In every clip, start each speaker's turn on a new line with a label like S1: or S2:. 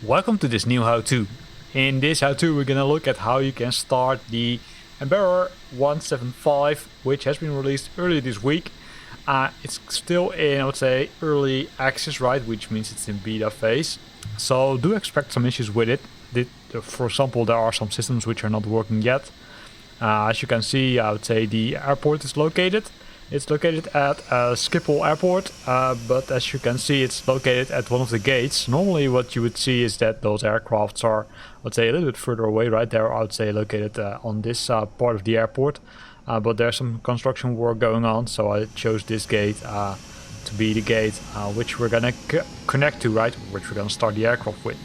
S1: Welcome to this new how-to. In this how-to we're gonna look at how you can start the Embraer 175, which has been released earlier this week. It's still in, I would say, early access, right, which means it's in beta phase. So do expect some issues with it. For example, there are some systems which are not working yet. As you can see, I would say the airport is located. It's located at Schiphol Airport, but as you can see, it's located at one of the gates. Normally what you would see is that those aircrafts are, I would say, a little bit further away, right? They're, I would say, located on this part of the airport. But there's some construction work going on, so I chose this gate to be the gate which we're gonna connect to, right? Which we're gonna start the aircraft with.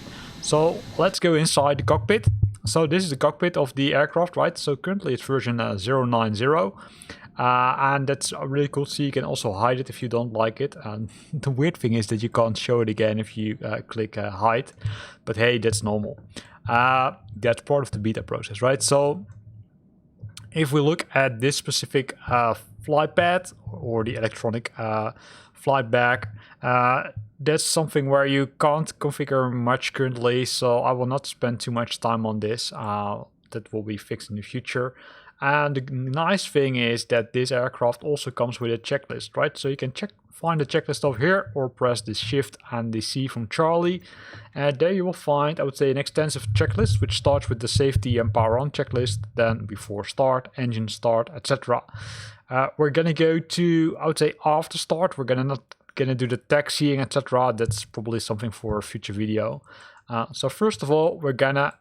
S1: So let's go inside the cockpit. So this is the cockpit of the aircraft, right? So currently it's version 090. And that's really cool to see. You can also hide it if you don't like it. And the weird thing is that you can't show it again if you click hide. But hey, that's normal. That's part of the beta process, right? So if we look at this specific flight path or the electronic flight bag, that's something where you can't configure much currently. So I will not spend too much time on this. That will be fixed in the future. And the nice thing is that this aircraft also comes with a checklist, right? So you can find the checklist over here or press the Shift and the C from Charlie. And there you will find, I would say, an extensive checklist, which starts with the safety and power on checklist, then before start, engine start, etc. We're gonna go to, I would say, after start. We're not gonna do the taxiing, etc. That's probably something for a future video. So first of all, we're gonna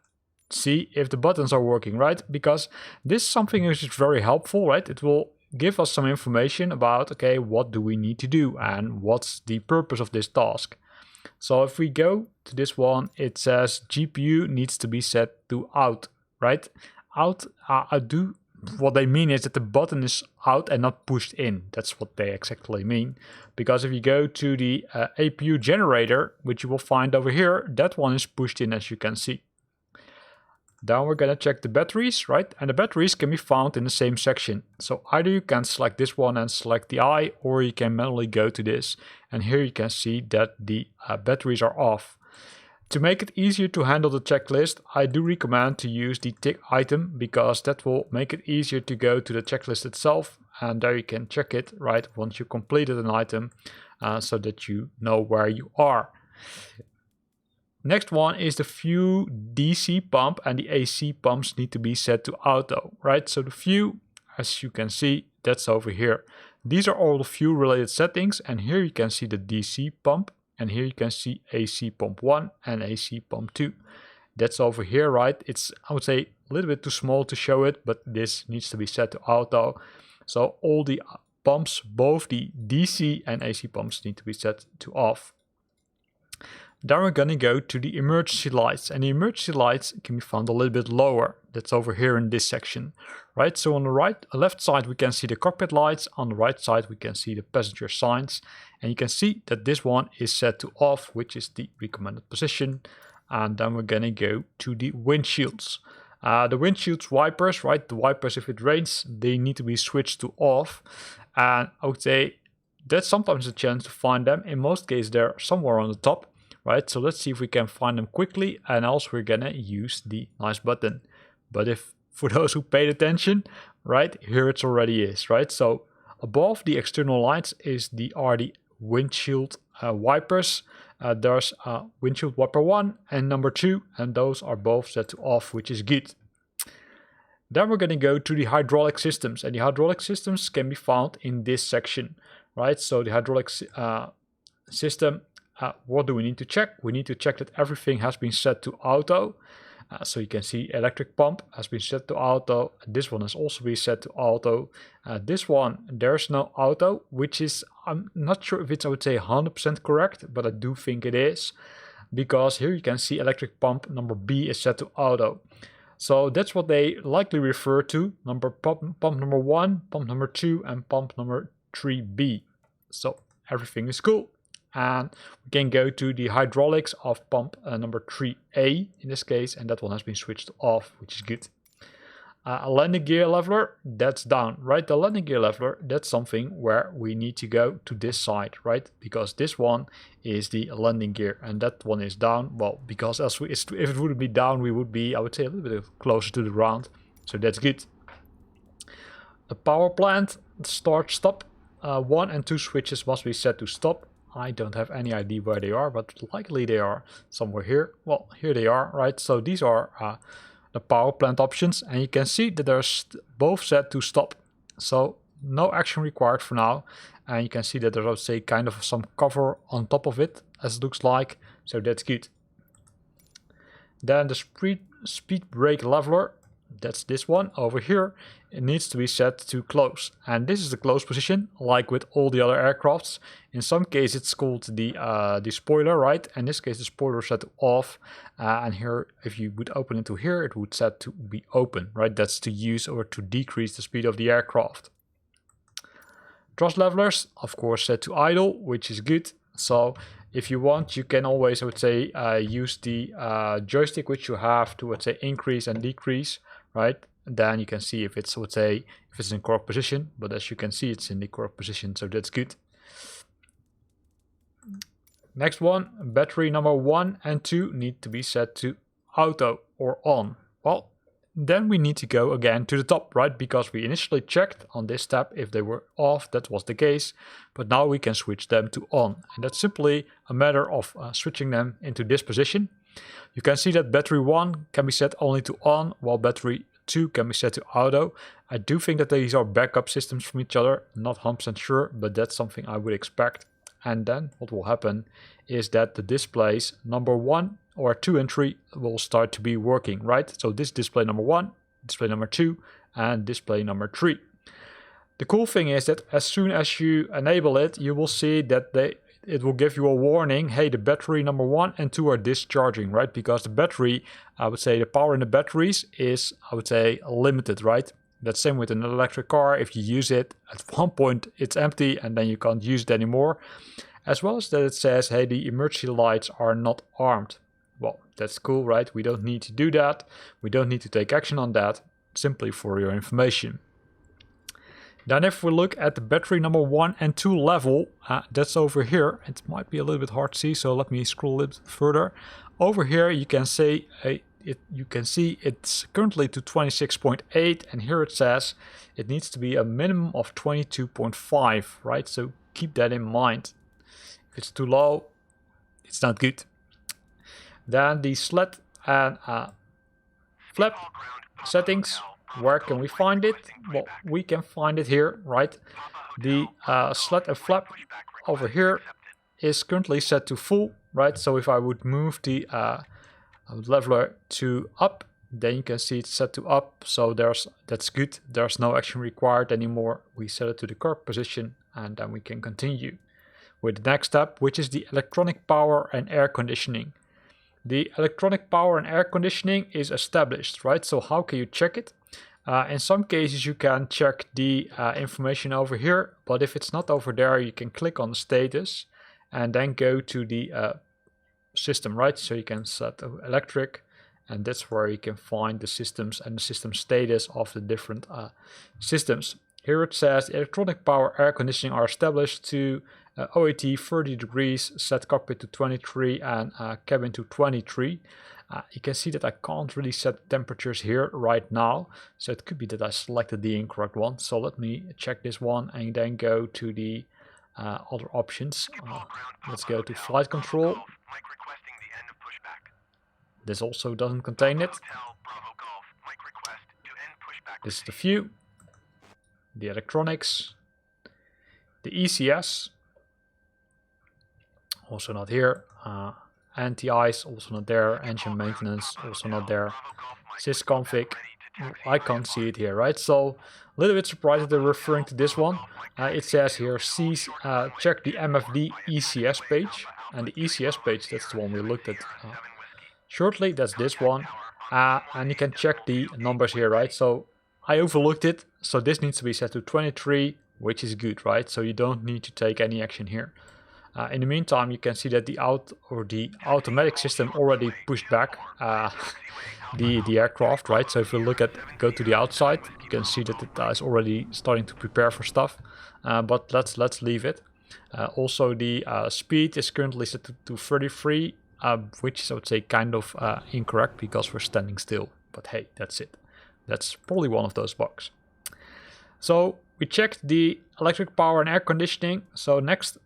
S1: see if the buttons are working, right? Because this is something which is very helpful, right? It will give us some information about, okay, what do we need to do and what's the purpose of this task. So if we go to this one, it says GPU needs to be set to out, right? Out, what they mean is that the button is out and not pushed in. That's what they exactly mean. Because if you go to the APU generator, which you will find over here, that one is pushed in, as you can see. Then we're gonna check the batteries, right? And the batteries can be found in the same section. So either you can select this one and select the I, or you can manually go to this. And here you can see that the batteries are off. To make it easier to handle the checklist, I do recommend to use the tick item, because that will make it easier to go to the checklist itself. And there you can check it, right, once you completed an item, so that you know where you are. Next one is the fuel DC pump, and the AC pumps need to be set to auto, right? So the fuel, as you can see, that's over here. These are all the fuel related settings, and here you can see the DC pump, and here you can see AC pump 1 and AC pump 2. That's over here, right? It's, I would say, a little bit too small to show it, but this needs to be set to auto. So all the pumps, both the DC and AC pumps, need to be set to off. Then we're gonna go to the emergency lights, and the emergency lights can be found a little bit lower. That's over here in this section, right? So on the left side we can see the cockpit lights, on the right side we can see the passenger signs, and you can see that this one is set to off, which is the recommended position. And then we're gonna go to the windshields. The windshields wipers, right? The wipers, if it rains, they need to be switched to off, and I would say that's sometimes a chance to find them. In most cases they're somewhere on the top. Right, so let's see if we can find them quickly, and also we're gonna use the nice button. But if, for those who paid attention, right, here it already is, right? So above the external lights are the windshield wipers. There's windshield wiper 1 and number 2, and those are both set to off, which is good. Then we're gonna go to the hydraulic systems, and the hydraulic systems can be found in this section, right? So the hydraulic system, what do we need to check? We need to check that everything has been set to auto. So you can see electric pump has been set to auto. This one has also been set to auto. This one, there's no auto, which is, I'm not sure if it's, I would say, 100% correct, but I do think it is. Because here you can see electric pump number B is set to auto. So that's what they likely refer to, pump number 1, pump number 2, and pump number 3B. So everything is cool. And we can go to the hydraulics of pump number 3A in this case, and that one has been switched off, which is good. A landing gear leveler, that's down, right? The landing gear leveler, that's something where we need to go to this side, right? Because this one is the landing gear and that one is down. Well, because else if it would be down, we would be, I would say, a little bit closer to the ground. So that's good. The power plant, start, stop. 1 and 2 switches must be set to stop. I don't have any idea where they are, but likely they are somewhere here. Well, here they are, right? So these are the power plant options, and you can see that they're both set to stop. So no action required for now. And you can see that there's, I would say, kind of some cover on top of it, as it looks like. So that's good. Then the speed brake leveler, that's this one over here. It needs to be set to close, and this is the close position, like with all the other aircrafts. In some case it's called the spoiler, right? In this case the spoiler is set to off, and here if you would open it to here, it would set to be open, right? That's to use or to decrease the speed of the aircraft. Thrust levelers, of course, set to idle, which is good. So if you want, you can always, I would say, use the joystick which you have to, let's say, increase and decrease, right? Then you can see if it's, let's say, if it's in correct position, but as you can see, it's in the correct position, so that's good. Next one, battery number 1 and 2 need to be set to auto or on. Well, then we need to go again to the top, right? Because we initially checked on this tab if they were off, that was the case, but now we can switch them to on, and that's simply a matter of switching them into this position. You can see that battery 1 can be set only to on, while battery 2 can be set to auto. I do think that these are backup systems from each other, not 100% sure, but that's something I would expect. And then what will happen is that the displays number 1 or 2 and 3 will start to be working, right? So this display number 1, display number 2, and display number 3. The cool thing is that as soon as you enable it, you will see that it will give you a warning, hey, the battery number 1 and 2 are discharging, right? Because the battery, I would say the power in the batteries is, I would say, limited, right? That's same with an electric car. If you use it, at one point it's empty and then you can't use it anymore. As well as that it says, hey, the emergency lights are not armed. Well, that's cool, right? We don't need to do that. We don't need to take action on that, simply for your information. Then if we look at the battery number 1 and 2 level, that's over here. It might be a little bit hard to see, so let me scroll a little bit further. Over here you can see it's currently to 26.8, and here it says it needs to be a minimum of 22.5, right? So keep that in mind. If it's too low, it's not good. Then the slat and flap settings. Where can we find it? Well, we can find it here, right? The slat and flap over here is currently set to full, right? So if I would move the leveler to up, then you can see it's set to up. So that's good. There's no action required anymore. We set it to the correct position, and then we can continue with the next step, which is the electronic power and air conditioning. The electronic power and air conditioning is established, right? So how can you check it? In some cases you can check the information over here, but if it's not over there, you can click on the status and then go to the system, right? So you can set electric, and that's where you can find the systems and the system status of the different systems. Here it says electronic power air conditioning are established to OAT 30 degrees, set cockpit to 23 and cabin to 23. You can see that I can't really set temperatures here right now, so it could be that I selected the incorrect one. So let me check this one and then go to the other options. Let's go to flight control. This also doesn't contain it. This is the view, the electronics, the ECS, also not here. Anti-ice, also not there. Engine maintenance, also not there. Sysconfig, I can't see it here, right? So a little bit surprised that they're referring to this one. It says here, check the MFD ECS page. And the ECS page, that's the one we looked at shortly. That's this one. And you can check the numbers here, right? So I overlooked it. So this needs to be set to 23, which is good, right? So you don't need to take any action here. In the meantime, you can see that the automatic system already pushed back. the aircraft, right? So if you go to the outside, you can see that it is already starting to prepare for stuff. But let's leave it. Also, the speed is currently set to 33, which is, I would say, kind of incorrect because we're standing still. But hey, that's it. That's probably one of those bugs. So we checked the electric power and air conditioning. So next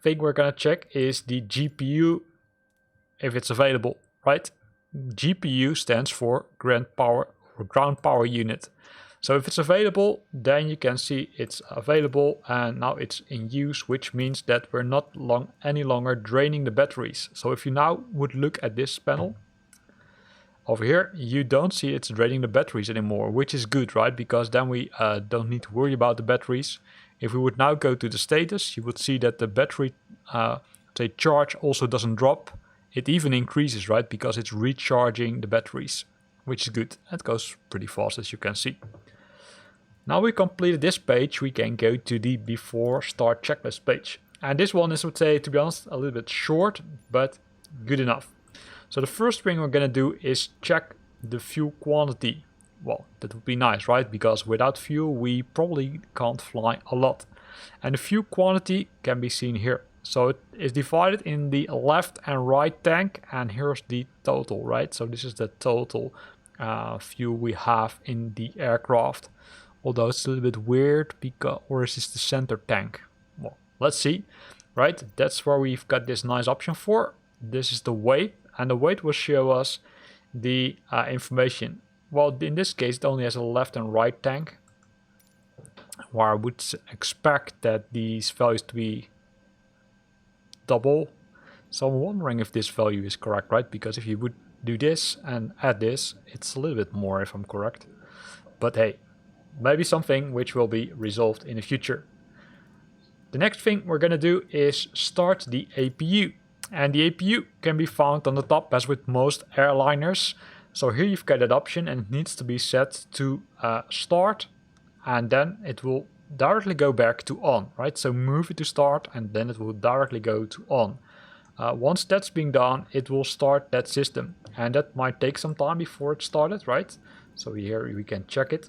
S1: thing we're gonna check is the GPU, if it's available, right? GPU stands for ground power unit. So if it's available, then you can see it's available and now it's in use, which means that we're not any longer draining the batteries. So if you now would look at this panel over here, you don't see it's draining the batteries anymore, which is good, right? Because then we don't need to worry about the batteries. If we would now go to the status, you would see that the battery charge also doesn't drop. It even increases, right? Because it's recharging the batteries, which is good. It goes pretty fast, as you can see. Now we completed this page, we can go to the before start checklist page. And this one is, I would say, to be honest, a little bit short, but good enough. So the first thing we're gonna do is check the fuel quantity. Well, that would be nice, right? Because without fuel, we probably can't fly a lot. And the fuel quantity can be seen here. So it is divided in the left and right tank, and here's the total, right? So this is the total fuel we have in the aircraft. Although it's a little bit weird, because, or is this the center tank? Well, let's see, right? That's where we've got this nice option for. This is the weight, and the weight will show us the information. Well, in this case, it only has a left and right tank, where I would expect that these values to be double. So I'm wondering if this value is correct, right? Because if you would do this and add this, it's a little bit more if I'm correct. But hey, maybe something which will be resolved in the future. The next thing we're gonna do is start the APU. And the APU can be found on the top as with most airliners. So here you've got that option and it needs to be set to start, and then it will directly go back to on, right? So move it to start and then it will directly go to on. Once that's being done, it will start that system, and that might take some time before it started, right? So here we can check it,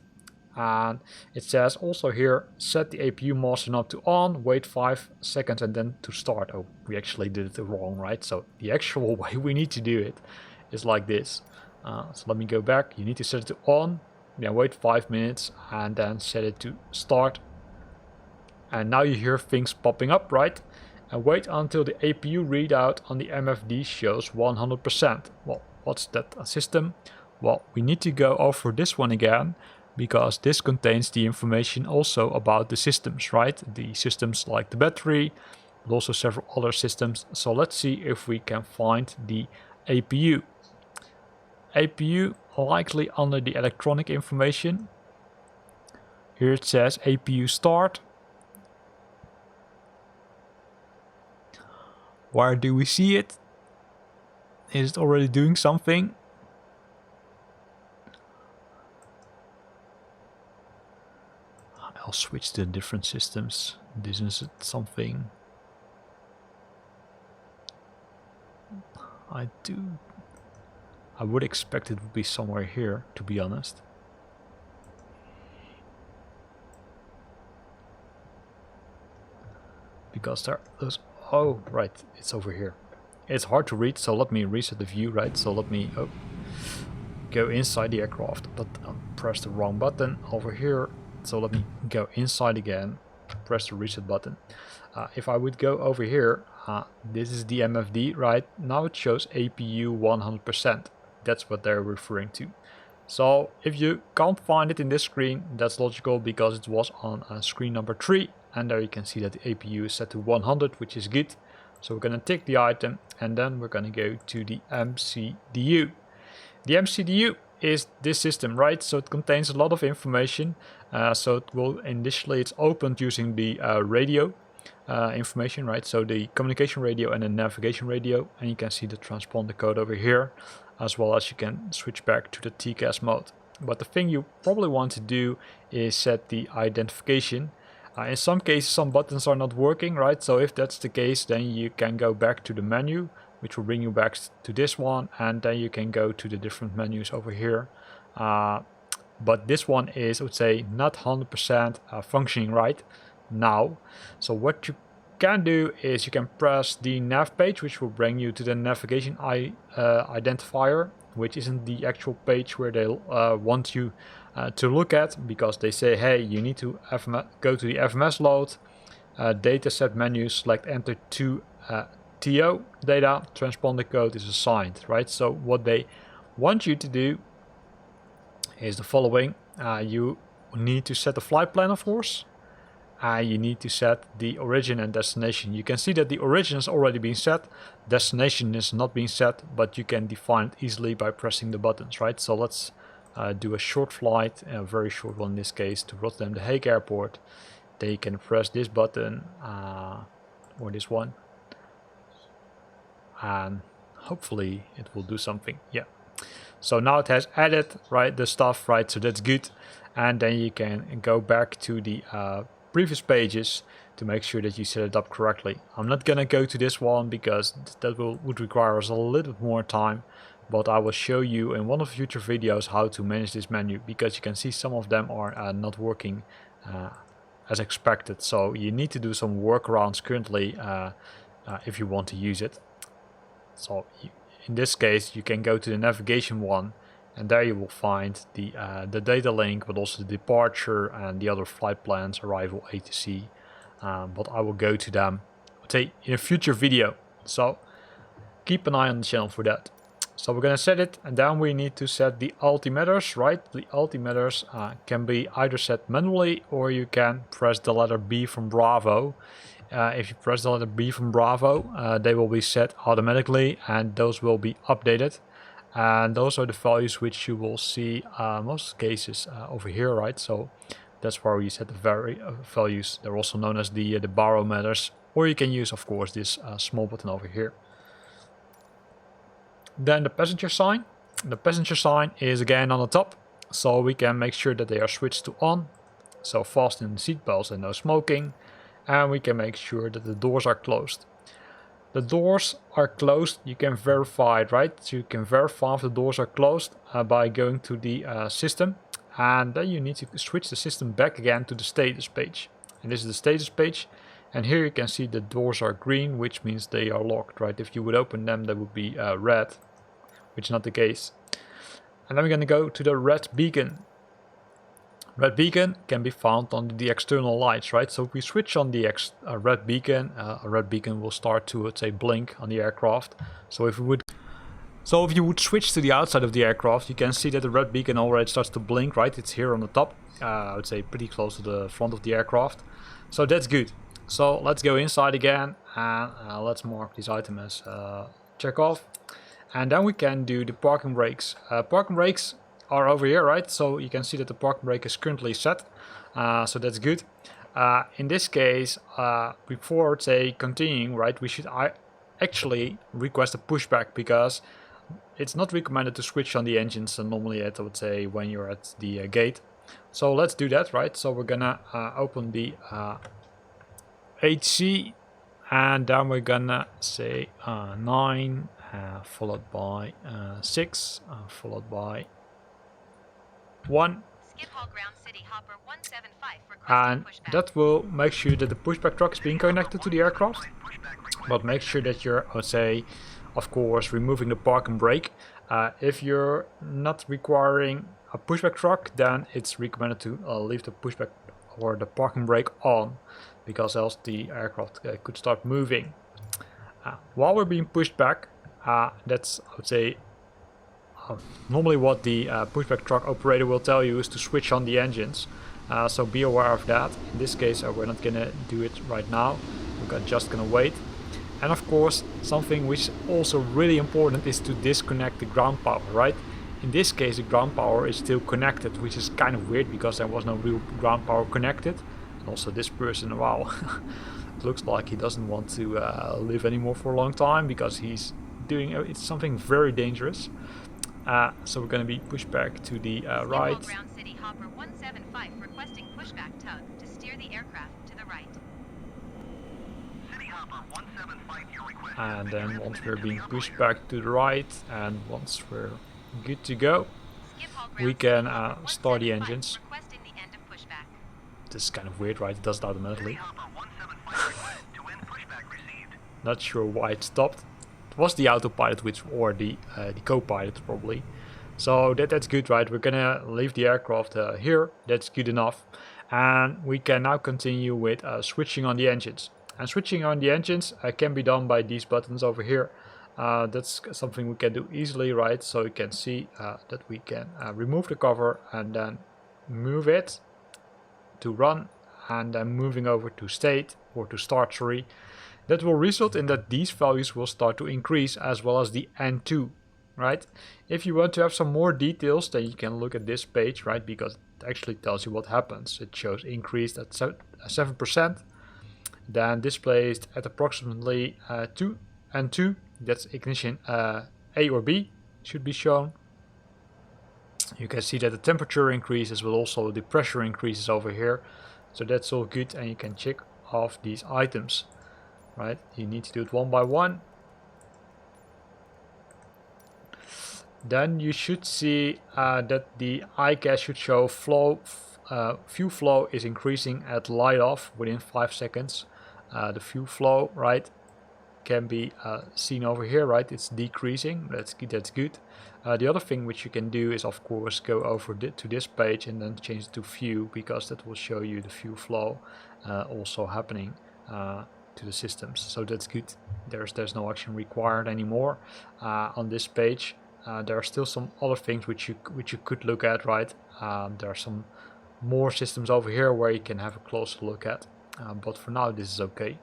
S1: and it says also here, set the APU master knob to on, wait 5 seconds and then to start. Oh, we actually did it wrong, right? So the actual way we need to do it is like this. So let me go back. You need to set it to on, then wait 5 minutes and then set it to start. And now you hear things popping up, right? And wait until the APU readout on the MFD shows 100%. Well, what's that system? Well, we need to go over this one again, because this contains the information also about the systems, right? The systems like the battery, but also several other systems. So let's see if we can find the APU. APU likely under the electronic information. Here it says APU start. Where do we see it? Is it already doing something? I'll switch to different systems. This is something I would expect it would be somewhere here, to be honest. Because there's, oh right, it's over here. It's hard to read, so let me reset the view, right? So let me go inside the aircraft, but press the wrong button over here. So let me go inside again, press the reset button. If I would go over here, this is the MFD, right? Now it shows APU 100%. That's what they're referring to. So if you can't find it in this screen, that's logical because it was on screen number 3. And there you can see that the APU is set to 100, which is good. So we're going to tick the item and then we're going to go to the MCDU. The MCDU is this system, right? So it contains a lot of information. So it will initially, it's opened using the radio information, right? So the communication radio and the navigation radio, and you can see the transponder code over here, as well as you can switch back to the TCAS mode. But the thing you probably want to do is set the identification. In some cases, some buttons are not working, right? So if that's the case, then you can go back to the menu, which will bring you back to this one, and then you can go to the different menus over here. But this one is, I would say, not 100% functioning right now. So what you can do is you can press the nav page, which will bring you to the navigation identifier, which isn't the actual page where they want you to look at, because they say, hey, you need to go to the FMS load, dataset menu, select enter to TO data, transponder code is assigned, right? So what they want you to do is the following. You need to set the flight plan, of course. You need to set the origin and destination. You can see that the origin has already been set, destination is not being set, but you can define it easily by pressing the buttons, right? So let's do a short flight, a very short one in this case, to Rotterdam The Hague Airport. Then you can press this button or this one, and hopefully it will do something. Yeah. So now it has added, right, the stuff, right? So that's good. And then you can go back to the previous pages to make sure that you set it up correctly. I'm not gonna go to this one because that would require us a little bit more time, but I will show you in one of the future videos how to manage this menu, because you can see some of them are not working as expected. So you need to do some workarounds currently if you want to use it. So in this case, you can go to the navigation one, and there you will find the data link, but also the departure and the other flight plans, arrival A to C. But I will go to them, I'll say, in a future video. So keep an eye on the channel for that. So we're gonna set it, and then we need to set the altimeters, right? The altimeters can be either set manually, or you can press the letter B from Bravo. If you press the letter B from Bravo, they will be set automatically, and those will be updated. And those are the values which you will see most cases over here, right? So that's where we set the values. They're also known as the barometers, or you can use, of course, this small button over here. Then the passenger sign. The passenger sign is again on the top, so we can make sure that they are switched to on. So fasten the seatbelts and no smoking. And we can make sure that the doors are closed. The doors are closed, you can verify it, right? So you can verify if the doors are closed by going to the system, and then you need to switch the system back again to the status page. And this is the status page, and here you can see the doors are green, which means they are locked, right? If you would open them, they would be red, which is not the case. And then we're going to go to the red beacon. Red beacon can be found on the external lights, right? So if we switch on the red beacon, a red beacon will start to, let's say, blink on the aircraft. So if you would switch to the outside of the aircraft, you can see that the red beacon already starts to blink, right? It's here on the top, I would say pretty close to the front of the aircraft. So that's good. So let's go inside again, and let's mark this item as check off. And then we can do the parking brakes. Parking brakes are over here, right? So you can see that the parking brake is currently set, so that's good. In this case, before, say, continuing, right, we should actually request a pushback, because it's not recommended to switch on the engines normally I would say, when you're at the gate. So let's do that, right? So we're gonna open the HC, and then we're gonna say 9, followed by 6, followed by 1, and that will make sure that the pushback truck is being connected to the aircraft. But make sure that you're, I would say, of course, removing the parking brake. If you're not requiring a pushback truck, then it's recommended to leave the pushback or the parking brake on, because else the aircraft could start moving. While we're being pushed back, that's, I would say, normally what the pushback truck operator will tell you is to switch on the engines. So be aware of that. In this case, we're not gonna do it right now. We're just gonna wait. And of course, something which is also really important is to disconnect the ground power, right? In this case, the ground power is still connected, which is kind of weird because there was no real ground power connected. And also this person, wow, it looks like he doesn't want to live anymore for a long time, because he's doing it's something very dangerous. So we're going to be pushed back to the right.
S2: Ground City Hopper 175 requesting pushback tug to steer the aircraft to the right.
S1: And then once we're being pushed back to the right, and once we're good to go, we can start the engines. This is kind of weird, right? It does it automatically. Not sure why it stopped. It was the autopilot, or the co-pilot probably. So that's good, right? We're gonna leave the aircraft here. That's good enough, and we can now continue with switching on the engines. And switching on the engines can be done by these buttons over here. That's something we can do easily, right? So you can see that we can remove the cover and then move it to run, and then moving over to state or to start, sorry. That will result in that these values will start to increase, as well as the N2, right? If you want to have some more details, then you can look at this page, right? Because it actually tells you what happens. It shows increased at 7%, then displaced at approximately 2 N2. That's ignition A or B should be shown. You can see that the temperature increases, but also the pressure increases over here. So that's all good, and you can check off these items, right? You need to do it one by one. Then you should see that the ICAS should show fuel flow is increasing at light off within 5 seconds. The fuel flow, right, can be seen over here, right? It's decreasing. That's good. The other thing which you can do is, of course, go over to this page and then change it to fuel, because that will show you the fuel flow also happening to the systems. So that's good. There's no action required anymore on this page. There are still some other things which you could look at, right? There are some more systems over here where you can have a closer look at, but for now this is okay.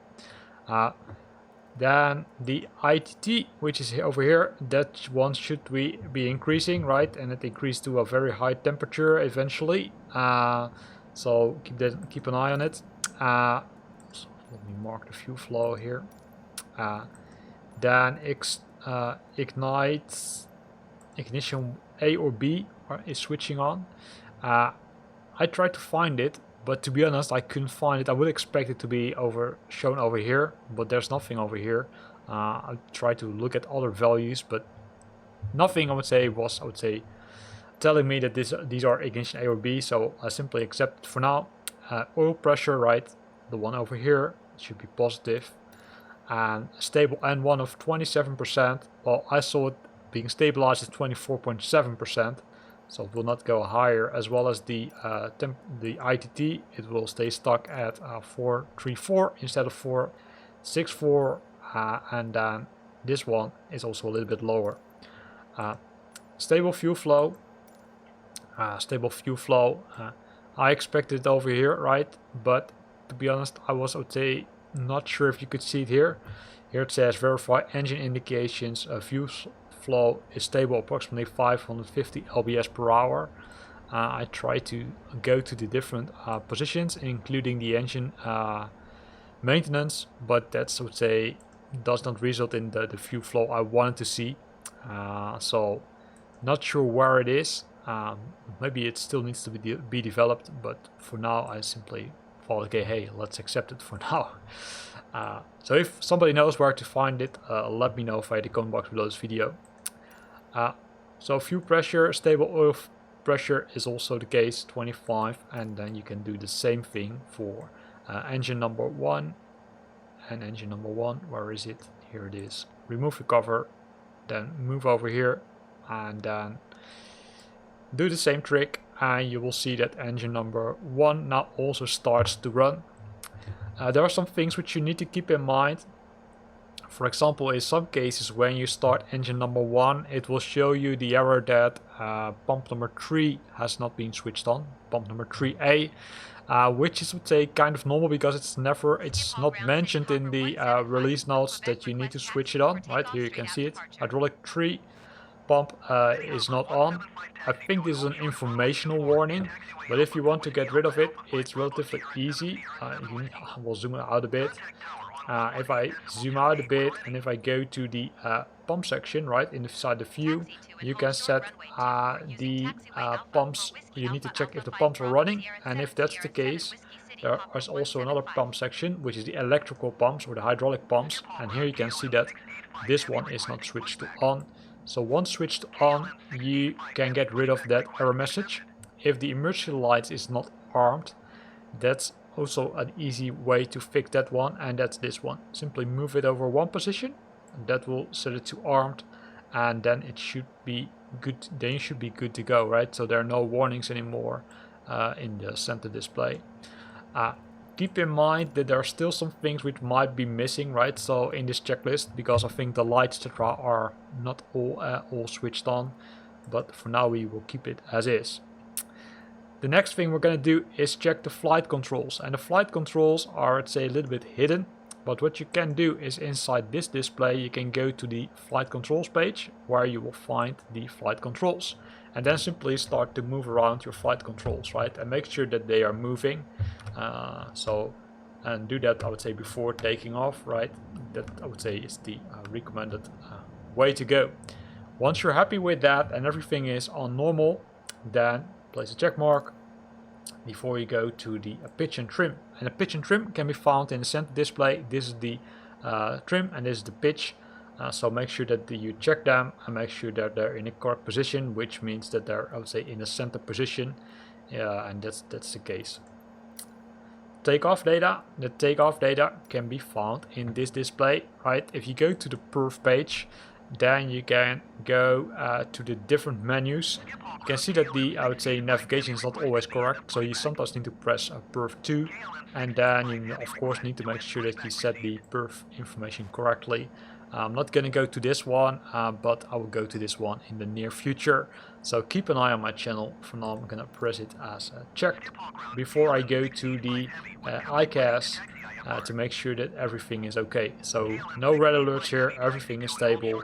S1: Then the ITT, which is over here, that one should be increasing, right? And it increased to a very high temperature eventually. So keep an eye on it. So let me mark the fuel flow here. Then ignition A or B is switching on. I tried to find it, but to be honest, I couldn't find it. I would expect it to be shown over here, but there's nothing over here. I tried to look at other values, but nothing I would say telling me that these are ignition A or B. So I simply accept it for now. Oil pressure, right? The one over here should be positive, and stable N1 of 27%. Well, I saw it being stabilized at 24.7%. So it will not go higher, as well as the ITT. It will stay stuck at 434 instead of 464, and then this one is also a little bit lower. Stable fuel flow. I expected it over here, right? But to be honest, I was not sure if you could see it here. Here it says verify engine indications. Fuel flow is stable, approximately 550 lbs per hour. I try to go to the different positions, including the engine maintenance, but that's does not result in the fuel flow I wanted to see. So not sure where it is. Maybe it still needs to be developed, but for now I simply thought, okay, hey, let's accept it for now. So if somebody knows where to find it, let me know via the comment box below this video. So fuel pressure, stable oil pressure is also the case, 25, and then you can do the same thing for engine number 1 and engine number 1. Where is it? Here it is. Remove the cover, then move over here, and then do the same trick, and you will see that engine number 1 now also starts to run. There are some things which you need to keep in mind. For example, in some cases, when you start engine number 1, it will show you the error that pump number 3 has not been switched on, pump number 3A, which is, kind of normal, because it's not mentioned in the release notes that you need to switch it on. Right here you can see it. Hydraulic 3 pump is not on. I think this is an informational warning, but if you want to get rid of it, it's relatively easy. We'll zoom out a bit. If I zoom out a bit, and if I go to the pump section, right, inside the view, you can set the pumps. You need to check if the pumps are running, and if that's the case, there is also another pump section, which is the electrical pumps or the hydraulic pumps, and here you can see that this one is not switched to on. So once switched on, you can get rid of that error message. If the emergency light is not armed, that's also an easy way to fix that one, and that's this one. Simply move it over one position, and that will set it to armed, and then it should be good. Then you should be good to go, right? So there are no warnings anymore in the center display. Keep in mind that there are still some things which might be missing, right? So in this checklist, because I think the lights etc. are not all switched on, but for now we will keep it as is. The next thing we're going to do is check the flight controls, and the flight controls are, let's say, a little bit hidden, but what you can do is inside this display you can go to the flight controls page where you will find the flight controls, and then simply start to move around your flight controls, right, and make sure that they are moving. And do that, I would say, before taking off, right? That I would say is the recommended way to go. Once you're happy with that and everything is on normal, then place a check mark before you go to the pitch and trim. And the pitch and trim can be found in the center display. This is the trim and this is the pitch. So make sure that you check them and make sure that they're in a correct position, which means that they're, I would say, in the center position. And that's the case. Takeoff data. The takeoff data can be found in this display, right? If you go to the perf page, then you can go to the different menus. You can see that the, I would say, navigation is not always correct, so you sometimes need to press perf 2, and then you of course need to make sure that you set the perf information correctly. I'm not going to go to this one, but I will go to this one in the near future. So keep an eye on my channel. For now I'm going to press it as checked before I go to the ICAS to make sure that everything is okay. So no red alerts here, everything is stable,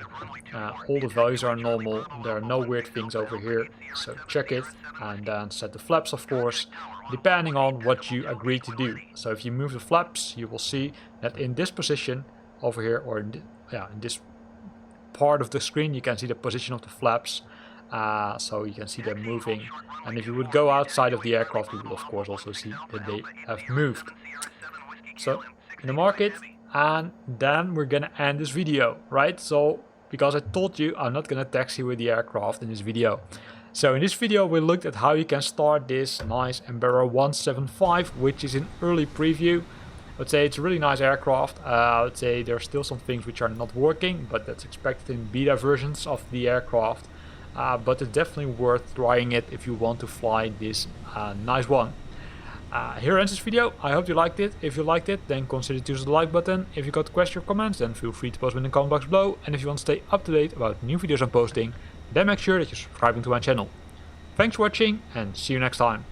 S1: all the values are normal, there are no weird things over here. So check it and then set the flaps, of course, depending on what you agree to do. So if you move the flaps, you will see that in this position over here, or in this part of the screen, you can see the position of the flaps. So you can see them moving, and if you would go outside of the aircraft, you will of course also see that they have moved. So in the market, and then we're gonna end this video, right? So because I told you I'm not gonna taxi with the aircraft in this video. So in this video we looked at how you can start this nice Embraer 175, which is in early preview. I would say it's a really nice aircraft. I would say there are still some things which are not working, but that's expected in beta versions of the aircraft. But it's definitely worth trying it if you want to fly this nice one. Here ends this video. I hope you liked it. If you liked it, then consider to use the like button. If you got questions or comments, then feel free to post them in the comment box below. And if you want to stay up to date about new videos I'm posting, then make sure that you're subscribing to my channel. Thanks for watching and see you next time.